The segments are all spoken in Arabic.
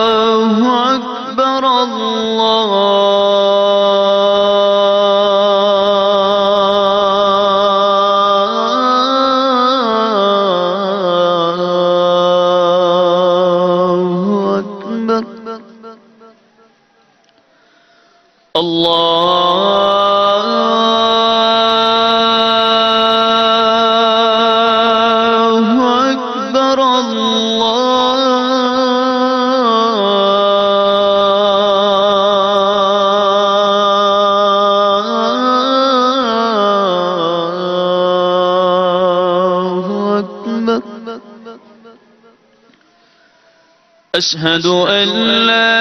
الله أكبر الله أكبر أشهد أن لا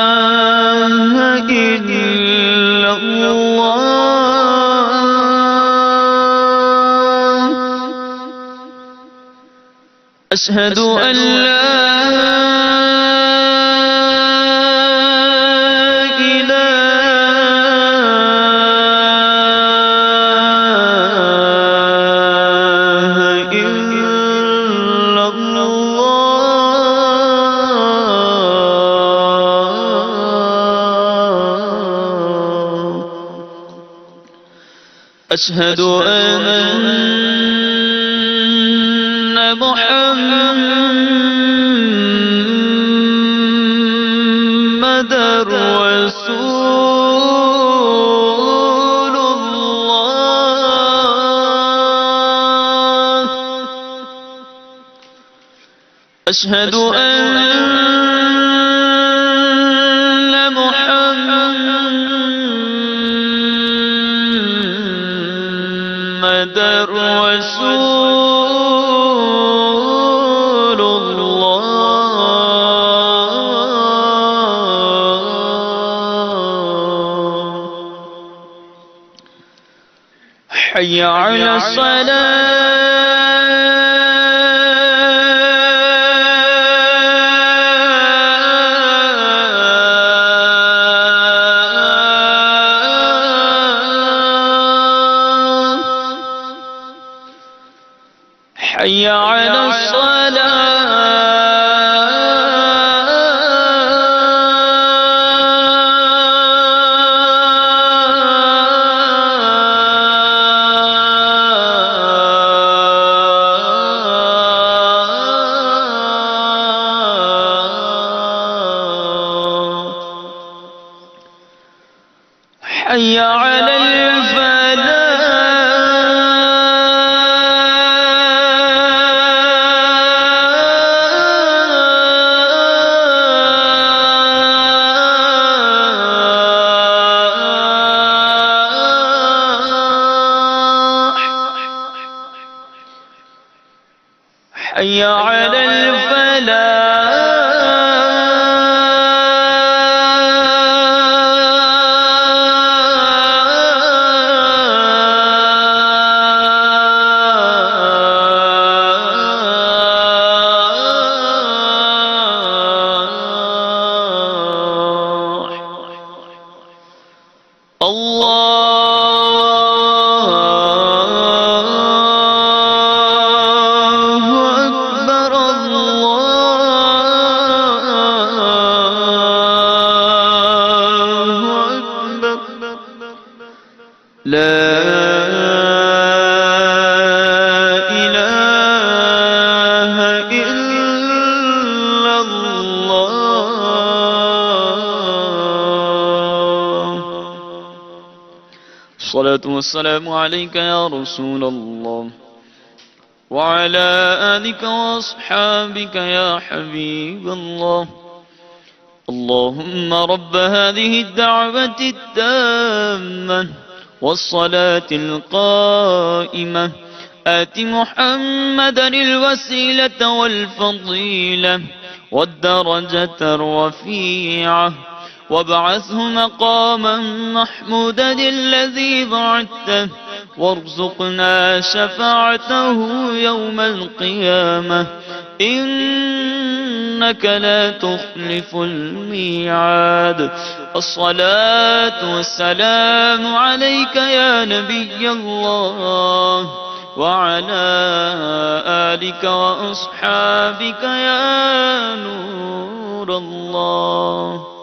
إله إلا الله أشهد أن لا أشهد أن محمدًا رسول الله أشهد أن محمدًا رسول الله حي على حي على الصلاة حي على حي على الفلاح لا إله إلا الله الصلاة والسلام عليك يا رسول الله وعلى آلك وأصحابك يا حبيب الله اللهم رب هذه الدعوة التامة والصلاة القائمة آت محمدا الوسيلة والفضيلة والدرجة الرفيعة وابعثه مقاما محمودا الذي بعثته وارزقنا شفاعته يوم القيامة إنك لا تخلف الميعاد. الصلاة والسلام عليك يا نبي الله وعلى آلك وأصحابك يا نور الله.